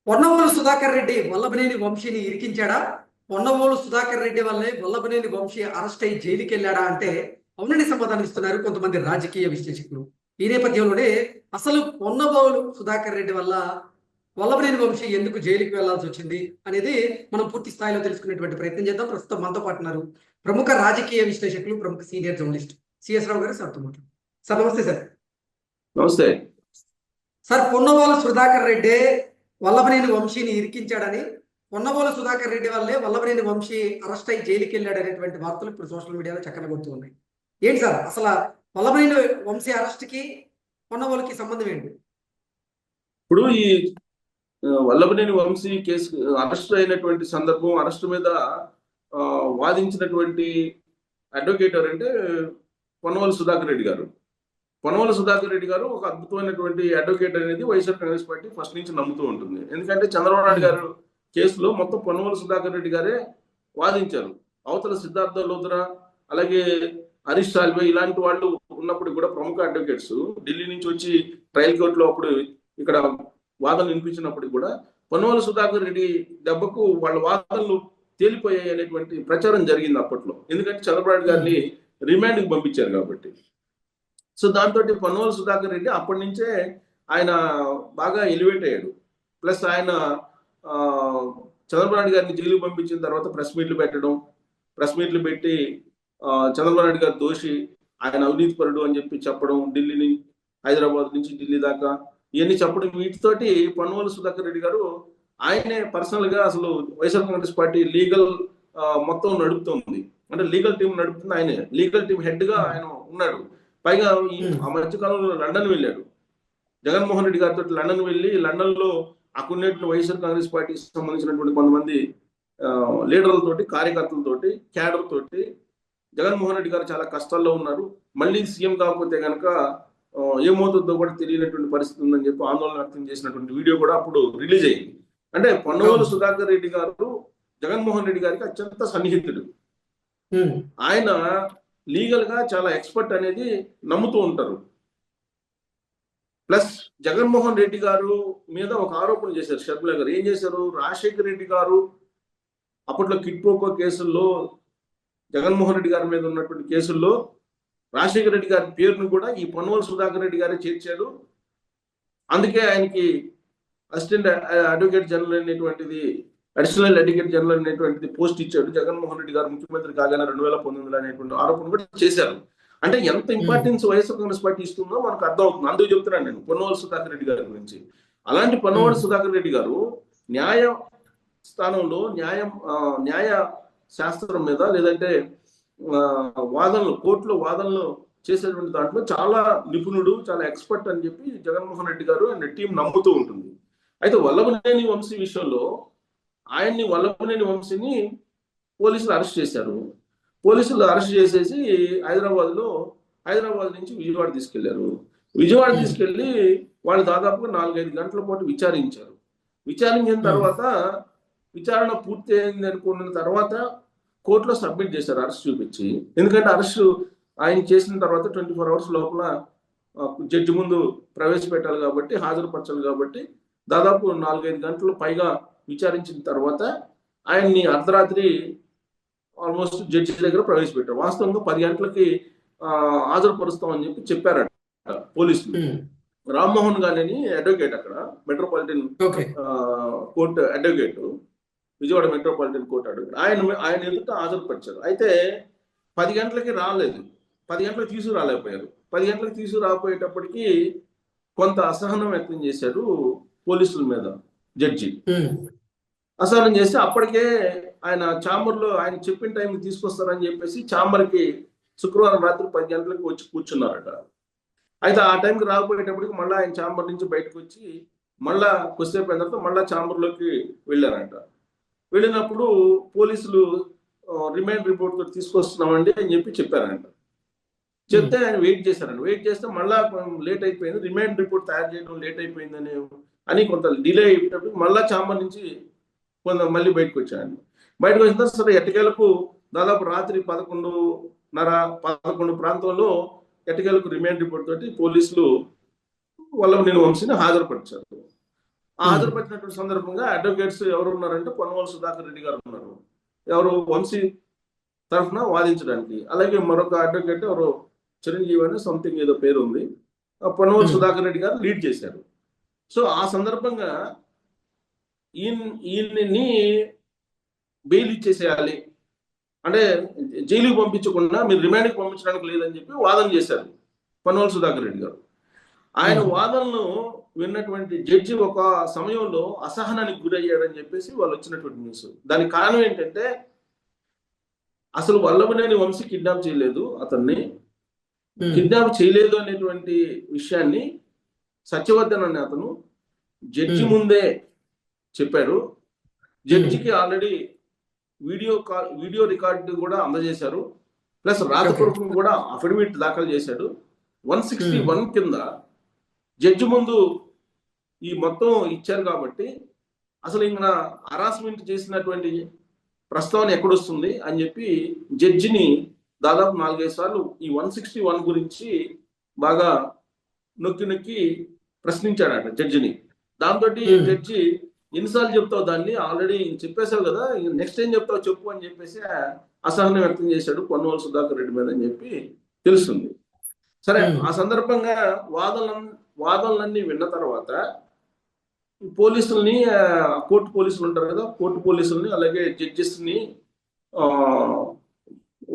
పొన్నవోలు సుధాకర్ రెడ్డి వల్లభనేని వంశీని ఇరికించాడా? పొన్నవోలు సుధాకర్ రెడ్డి వల్లే వల్లభనేని వంశీ అరెస్ట్ అయి జైలుకి వెళ్ళాడా అంటే అవునని సమాధానం ఇస్తున్నారు కొంతమంది రాజకీయ విశ్లేషకులు. ఈ నేపథ్యంలోనే అసలు పొన్నవోలు సుధాకర్ రెడ్డి వల్ల వల్లభనేని వంశీ ఎందుకు జైలుకి వెళ్లాల్సి వచ్చింది అనేది మనం పూర్తి స్థాయిలో తెలుసుకునేటువంటి ప్రయత్నం చేద్దాం. ప్రస్తుతం మనతో పాటు ఉన్నారు ప్రముఖ రాజకీయ విశ్లేషకులు, ప్రముఖ సీనియర్ జర్నలిస్ట్ సిఎస్ రావు గారు. సార్తో మాట్లాడు. సార్ నమస్తే. సార్ నమస్తే. సార్, పొన్నవోలు సుధాకర్ రెడ్డి వల్లభనేని వంశీని ఇరికించాడని, పొన్నవోలు సుధాకర్ రెడ్డి వల్లే వల్లభనేని వంశీ అరెస్ట్ అయి జైలుకి వెళ్ళాడు అనేటువంటి వార్తలు ఇప్పుడు సోషల్ మీడియాలో చక్కన కొడుతూ ఉన్నాయి. ఏంటి సార్ అసలు వల్లభనేని వంశీ అరెస్ట్ కి పొన్నవోలుకి సంబంధం ఏంటి? ఇప్పుడు ఈ వల్లభనేని వంశీ కేసు అరెస్ట్ అయినటువంటి సందర్భం, అరెస్ట్ మీద వాదించినటువంటి అడ్వకేట్ ఎవరంటే పొన్నవోలు సుధాకర్ రెడ్డి గారు. పొన్నవోలు సుధాకర్ రెడ్డి గారు ఒక అద్భుతమైనటువంటి అడ్వకేట్ అనేది వైఎస్ఆర్ కాంగ్రెస్ పార్టీ ఫస్ట్ నుంచి నమ్ముతూ ఉంటుంది. ఎందుకంటే చంద్రబాబు నాయుడు గారు కేసులో మొత్తం పొన్నవోలు సుధాకర్ రెడ్డి గారే వాదించారు. అవతల సిద్ధార్థ లోద్రా, అలాగే హరీష్ సాల్వే ఇలాంటి వాళ్ళు ఉన్నప్పుడు కూడా ప్రముఖ అడ్వకేట్స్ ఢిల్లీ నుంచి వచ్చి ట్రయల్ కోర్టులో అప్పుడు ఇక్కడ వాదనలు వినిపించినప్పుడు కూడా పొన్నవోలు సుధాకర్ రెడ్డి దెబ్బకు వాళ్ళ వాదనలు తేలిపోయాయి అనేటువంటి ప్రచారం జరిగింది అప్పట్లో. ఎందుకంటే చంద్రబాబు నాయుడు గారిని రిమాండ్కి పంపించారు కాబట్టి. సో దాంతో పొన్నవోలు సుధాకర్ రెడ్డి అప్పటి నుంచే ఆయన బాగా ఎలివేట్ అయ్యాడు. ప్లస్ ఆయన చంద్రబాబు నాయుడు గారిని జైలుకి పంపించిన తర్వాత ప్రెస్ మీట్లు పెట్టి చంద్రబాబు నాయుడు గారు దోషి, ఆయన అవినీతిపరుడు అని చెప్పి చెప్పడం, హైదరాబాద్ నుంచి ఢిల్లీ దాకా ఇవన్నీ చెప్పడం, వీటితోటి పొన్నవోలు సుధాకర్ రెడ్డి గారు ఆయనే పర్సనల్ గా అసలు వైఎస్ఆర్ కాంగ్రెస్ పార్టీ లీగల్ మొత్తం నడుపుతుంది. అంటే లీగల్ టీం నడుపుతుంది ఆయనే, లీగల్ టీం హెడ్ గా ఆయన ఉన్నాడు. పైగా ఆ మధ్యకాలంలో లండన్ వెళ్ళాడు. జగన్మోహన్ రెడ్డి గారితో లండన్ వెళ్ళి లండన్ లో అక్కడ వైఎస్ఆర్ కాంగ్రెస్ పార్టీకి సంబంధించినటువంటి కొంతమంది లీడర్లతోటి, కార్యకర్తలతోటి, క్యాడర్ తోటి జగన్మోహన్ రెడ్డి గారు చాలా కష్టాల్లో ఉన్నారు, మళ్ళీ సీఎం కాకపోతే కనుక ఏమవుతుందో కూడా తెలియనటువంటి పరిస్థితి ఉందని చెప్పి ఆందోళన వ్యక్తం చేసినటువంటి వీడియో కూడా అప్పుడు రిలీజ్ అయింది. అంటే పొన్నవోలు సుధాకర్ రెడ్డి గారు జగన్మోహన్ రెడ్డి గారికి అత్యంత సన్నిహితుడు. ఆయన లీగల్ గా చాలా ఎక్స్పర్ట్ అనేది నమ్ముతూ ఉంటారు. ప్లస్ జగన్మోహన్ రెడ్డి గారు మీద ఒక ఆరోపణ చేశారు షర్మిల గారు. ఏం చేశారు? రాజశేఖర రెడ్డి గారు అప్పట్లో కిడ్ పోకో కేసుల్లో జగన్మోహన్ రెడ్డి గారి మీద ఉన్నటువంటి కేసుల్లో రాజశేఖర రెడ్డి గారి పేరును కూడా ఈ పొన్నవోలు సుధాకర్ రెడ్డి గారే చేర్చాడు. అందుకే ఆయనకి అసిస్టెంట్ అడ్వకేట్ జనరల్ అనేటువంటిది, అడిషనల్ అడ్వకేట్ జనరల్ అనేటువంటిది పోస్ట్ ఇచ్చాడు జగన్మోహన్ రెడ్డి గారు ముఖ్యమంత్రి కాగానే 2019 అనేటువంటి ఆరోపణ కూడా చేశారు. అంటే ఎంత ఇంపార్టెన్స్ వైఎస్ఆర్ కాంగ్రెస్ పార్టీ ఇస్తుందో మనకు అర్థం అవుతుంది. అందుకు చెప్తున్నాను నేను పొన్నవోలు సుధాకర్ రెడ్డి గారి గురించి. అలాంటి పొన్నవోలు సుధాకర్ రెడ్డి గారు న్యాయ స్థానంలో న్యాయ శాస్త్రం మీద, లేదంటే వాదనలు, కోర్టులో వాదనలు చేసేటువంటి దాంట్లో చాలా నిపుణుడు, చాలా ఎక్స్పర్ట్ అని చెప్పి జగన్మోహన్ రెడ్డి గారు అండ్ టీం నమ్ముతూ ఉంటుంది. అయితే వల్లభనేని వంశీ విషయంలో ఆయన్ని, వల్లభనేని వంశీని పోలీసులు అరెస్ట్ చేశారు. పోలీసులు అరెస్ట్ చేసేసి హైదరాబాద్ నుంచి విజయవాడ తీసుకెళ్లారు. విజయవాడ తీసుకెళ్లి వాళ్ళు దాదాపుగా 4-5 గంటల పాటు విచారించారు. విచారించిన తర్వాత విచారణ పూర్తి అయింది అనుకున్న తర్వాత కోర్టులో సబ్మిట్ చేశారు అరెస్ట్ చూపించి. ఎందుకంటే అరెస్ట్ ఆయన చేసిన తర్వాత 24 అవర్స్ లోపల జడ్జి ముందు ప్రవేశపెట్టాలి కాబట్టి, హాజరుపరచాలి కాబట్టి దాదాపు 4-5 గంటలు పైగా విచారించిన తర్వాత ఆయన్ని అర్ధరాత్రి ఆల్మోస్ట్ జడ్జి దగ్గర ప్రవేశపెట్టారు. వాస్తవంగా 10 గంటలకి హాజరుపరుస్తామని చెప్పి చెప్పారట పోలీసులు. రామ్మోహన్ గారిని అడ్వకేట్, అక్కడ metropolitan court advocate, Vijayawada metropolitan court advocate, ఆయన ఎదుట హాజరుపరిచారు. అయితే 10 గంటలకి రాలేదు, 10 గంటలకు తీసుకురాలేకపోయారు. 10 గంటలకు తీసుకురాపోయేటప్పటికి కొంత అసహనం వ్యక్తం చేశారు పోలీసుల మీద జడ్జి. అసహనం చేస్తే అప్పటికే ఆయన ఛాంబర్లో ఆయన చెప్పిన టైంకి తీసుకొస్తారని చెప్పేసి ఛాంబర్కి శుక్రవారం రాత్రి 10 గంటలకు వచ్చి కూర్చున్నారట. అయితే ఆ టైంకి రాకపోయేటప్పటికి మళ్ళీ ఆయన ఛాంబర్ నుంచి బయటకు వచ్చి మళ్ళా కొద్దిసేపు అయిన తర్వాత మళ్ళా ఛాంబర్లోకి వెళ్ళారంట. వెళ్ళినప్పుడు పోలీసులు రిమాండ్ రిపోర్ట్ తోటి తీసుకొస్తున్నామండి అని చెప్పి చెప్పారంట. చెప్తే ఆయన వెయిట్ చేశారండి. వెయిట్ చేస్తే మళ్ళా లేట్ అయిపోయింది, రిమాండ్ రిపోర్ట్ తయారు చేయడం లేట్ అయిపోయిందని కొంత డిలే అయిపోయినప్పుడు మళ్ళా ఛాంబర్ నుంచి మళ్ళీ బయటకు వచ్చాయండి. బయటకు వచ్చిన తర్వాత సరే ఎట్టకేలకు దాదాపు రాత్రి 11:30-11 ప్రాంతంలో ఎట్టకేలకు రిమాండ్ రిపోర్ట్ తోటి పోలీసులు వల్లభనేని వంశీని హాజరుపరిచారు. హాజరుపరిచినటువంటి సందర్భంగా అడ్వకేట్స్ ఎవరు ఉన్నారంటే పొన్నవోలు సుధాకర్ రెడ్డి గారు ఉన్నారు, ఎవరు వంశీ తరఫున వాదించడానికి. అలాగే మరొక అడ్వకేట్ ఎవరు చిరంజీవి అని సంథింగ్ ఏదో పేరు ఉంది, పొన్నవోలు సుధాకర్ రెడ్డి గారు లీడ్ చేశారు. సో ఆ సందర్భంగా ఈయన్ని బెయిల్ ఇచ్చేసేయాలి, అంటే జైలుకి పంపించకుండా మీరు రిమాండ్కి పంపించడానికి లేదని చెప్పి వాదన చేశారు పొన్నవోలు సుధాకర్ రెడ్డి గారు. ఆయన వాదనను విన్నటువంటి జడ్జి ఒక సమయంలో అసహనానికి గురయ్యాడని చెప్పేసి వాళ్ళు వచ్చినటువంటి న్యూస్. దానికి కారణం ఏంటంటే అసలు వల్లభనేని వంశీ కిడ్నాప్ చేయలేదు, అతన్ని కిడ్నాప్ చేయలేదు అనేటువంటి విషయాన్ని సత్యవర్ధన్ అనే అతను జడ్జి ముందే చెప్పారు. జడ్జికి ఆల్రెడీ వీడియో రికార్డు కూడా అందజేశారు, ప్లస్ రాతపూర్వకం కూడా అఫిడవిట్ దాఖలు చేశాడు. 161 కింద జడ్జి ముందు ఈ మొత్తం ఇచ్చారు కాబట్టి అసలు ఇంకా హరాస్మెంట్ చేసినటువంటి ప్రస్తావన ఎక్కడొస్తుంది అని చెప్పి జడ్జిని దాదాపు 4-5 సార్లు ఈ 161 గురించి బాగా నొక్కి ప్రశ్నించాడట జడ్జిని. దాంతో జడ్జి ఎన్నిసార్లు చెప్తావు దాన్ని, ఆల్రెడీ చెప్పేశావు కదా, నెక్స్ట్ ఏం చెప్తావు చెప్పు అని చెప్పేసి అసహనం వ్యక్తం చేశాడు పొన్నవోలు సుధాకర్ రెడ్డి మీద అని చెప్పి తెలుస్తుంది. సరే, ఆ సందర్భంగా వాదనలన్నీ విన్న తర్వాత పోలీసుల్ని, కోర్టు పోలీసులు ఉంటారు కదా, కోర్టు పోలీసుల్ని అలాగే జడ్జెస్ని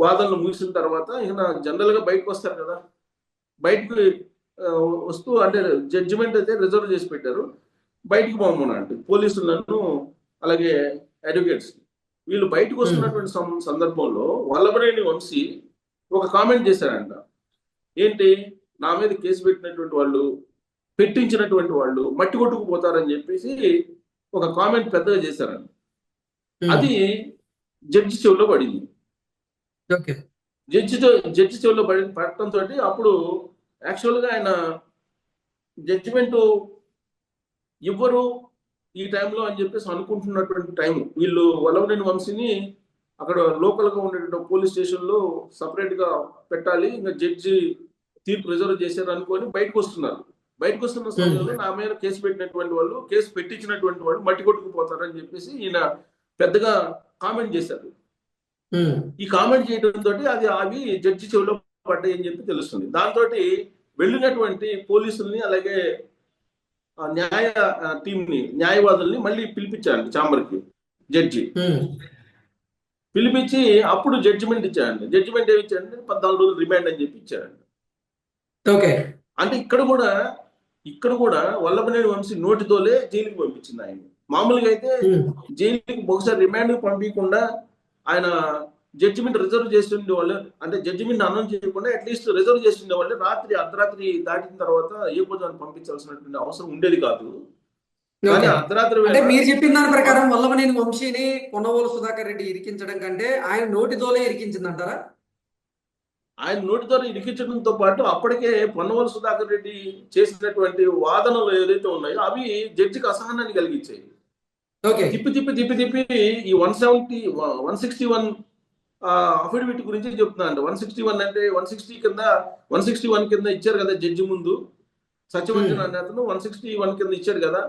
వాదనలు ముగిసిన తర్వాత ఇక జనరల్ గా బయటకు వస్తారు కదా, బయటకు వస్తూ అంటే జడ్జిమెంట్ అయితే రిజర్వ్ చేసి పెట్టారు, బయటికి పోమన్నా అంటే పోలీసులను అలాగే అడ్వకేట్స్ వీళ్ళు బయటకు వస్తున్నటువంటి సందర్భంలో వల్లభనేని వంశీ ఒక కామెంట్ చేశారంట. ఏంటి, నా మీద కేసు పెట్టినటువంటి వాళ్ళు, పెట్టించినటువంటి వాళ్ళు మట్టి కొట్టుకుపోతారని చెప్పేసి ఒక కామెంట్ పెద్దగా చేశారంట. అది జడ్జి చెవిలో పడింది. జడ్జి చెవిలో పడటంతో అప్పుడు యాక్చువల్గా ఆయన జడ్జిమెంట్ ఇవ్వరు ఈ టైంలో అని చెప్పేసి అనుకుంటున్నటువంటి టైం, వీళ్ళు వల్లభనేని వంశీని అక్కడ లోకల్ గా ఉండేటువంటి పోలీస్ స్టేషన్ లో సపరేట్ గా పెట్టాలి, ఇంకా జడ్జి తీర్పు రిజర్వ్ చేశారు అనుకొని బయటకు వస్తున్నారు. బయటకు వస్తున్న సమయంలో నా మీద కేసు పెట్టినటువంటి వాళ్ళు, కేసు పెట్టించినటువంటి వాళ్ళు మట్టి కొట్టుకుపోతారని చెప్పేసి ఈయన పెద్దగా కామెంట్ చేశారు. ఈ కామెంట్ చేయడంతో అవి జడ్జి చెవిలో పడ్డాయి అని చెప్పి తెలుస్తుంది. దాంతో వెళ్ళినటువంటి పోలీసుల్ని అలాగే న్యాయ టీంని, న్యాయవాదుల్ని మళ్ళీ పిలిపించాడు ఛాంబర్కి జడ్జి. పిలిపించి అప్పుడు జడ్జిమెంట్ ఇచ్చాడండి. జడ్జిమెంట్ ఏమి ఇచ్చాడంటే 14 రోజులు రిమాండ్ అని చెప్పి ఇచ్చాడండి. అంటే ఇక్కడ కూడా వల్లభనేని వంశీ నోటితోలే జైలుకి పంపించింది ఆయన. మామూలుగా అయితే జైలుకి ఒకసారి రిమాండ్ పంపించకుండా ఆయన జడ్జిమెంట్ రిజర్వ్ చేసి ఉండేవాళ్ళు, అంటే జడ్జిమెంట్ అనౌన్స్ చేయకుండా అట్లీస్ట్ రిజర్వ్ చేసి ఉండేవాళ్ళు. అర్ధరాత్రి దాటిన తర్వాత ఏ భోజనాన్ని పంపించాల్సినటువంటి అవసరం ఉండేది కాదు. కానీ అర్ధరాత్రి మీరు చెప్పిన దాని ప్రకారం వల్లభనేని వంశీని పొన్నవోలు సుధాకర్ రెడ్డి ఇరికించడం కంటే ఆయన నోటితోలే ఇరికించిందంటారా? ఆయన నోటితో ఇరికించడంతో పాటు అప్పటికే పొన్నవోలు సుధాకర్ రెడ్డి చేసినటువంటి వాదనలు ఏదైతే ఉన్నాయో అవి జడ్జికి అసహనాన్ని కలిగించాయి. తిప్పి ఈ 161 అఫిడవిట్ గురించి చెప్తున్నా అండి. 161 అంటే 161 కింద ఇచ్చారు కదా జడ్జి ముందు, సత్యవర్ధన్ అనే అతను 161 కింద ఇచ్చారు కదా,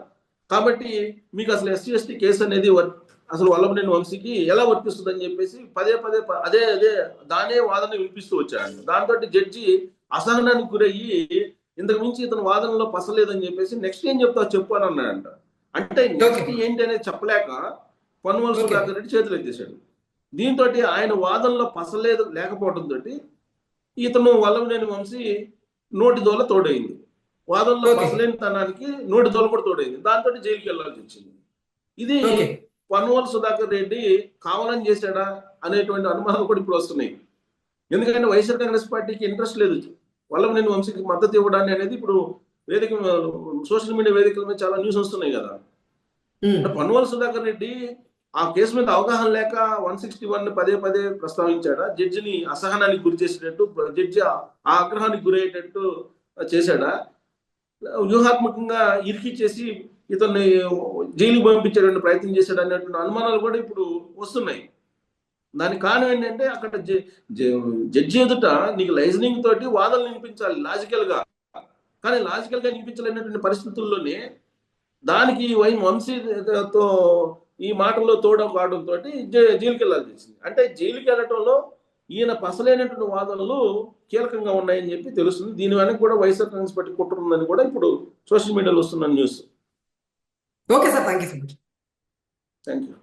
కాబట్టి మీకు అసలు SC ST కేసు అనేది అసలు వల్లభనేని వంశీకి ఎలా వర్తిస్తుంది అని చెప్పేసి పదే దానే వాదన వినిపిస్తూ వచ్చాడు. దాంతో జడ్జి అసహనానికి గురయ్యి ఇంతకు మించి ఇతను వాదనలో పసలేదని చెప్పేసి నెక్స్ట్ ఏం చెప్తావు చెప్పు అని అన్నాడంట. అంటే నెక్స్ట్ ఏంటి అనేది చెప్పలేక పొన్నవోలు సుధాకర్ రెడ్డి చేతులు ఎత్తేసాడు. దీంతో ఆయన వాదనలో లేకపోవడంతో ఇతను వల్లభనేని వంశీ నోటి దోల తోడైంది, వాదనలో పసలేని తనానికి నోటి దోల కూడా తోడైంది. దాంతో జైలుకి వెళ్లాల్సి వచ్చింది. ఇది పొన్నవోలు సుధాకర్ రెడ్డి కావాలని చేశాడా అనేటువంటి అనుమానాలు కూడా ఇప్పుడు వస్తున్నాయి. ఎందుకంటే వైఎస్ఆర్ కాంగ్రెస్ పార్టీకి ఇంట్రెస్ట్ లేదు వల్లభనేని వంశీకి మద్దతు ఇవ్వడాన్ని అనేది. ఇప్పుడు సోషల్ మీడియా వేదికల మీద చాలా న్యూస్ వస్తున్నాయి కదా. పొన్నవోలు సుధాకర్ రెడ్డి ఆ కేసు మీద అవగాహన లేక 161 పదే ప్రస్తావించాడా, జడ్జిని అసహనానికి గురి చేసేటట్టు, జడ్జి ఆ ఆగ్రహానికి గురయ్యేటట్టు చేశాడా, వ్యూహాత్మకంగా ఇరికిచ్చేసి ఇతన్ని జైలు పంపించేటువంటి ప్రయత్నం చేశాడు అనేటువంటి అనుమానాలు కూడా ఇప్పుడు వస్తున్నాయి. దానికి కారణం ఏంటంటే అక్కడ జడ్జి ఎదుట నీకు లైజనింగ్ తోటి వాదనలు వినిపించాలి లాజికల్ గా, కానీ లాజికల్ గా వినిపించలేనటువంటి పరిస్థితుల్లోనే దానికి ఈ వంశీతో ఈ మాటల్లో తోడవడంతో జైలుకి వెళ్ళాల్సి వచ్చింది. అంటే జైలుకి వెళ్ళటంలో ఈయన పసలైనటువంటి వాదనలు కీలకంగా ఉన్నాయని చెప్పి తెలుస్తుంది. దీని వెనక కూడా వైఎస్ఆర్ కాంగ్రెస్ పార్టీ కుట్ర ఉందని కూడా ఇప్పుడు సోషల్ మీడియాలో వస్తున్న news. Okay sir, thank you so much. Thank you.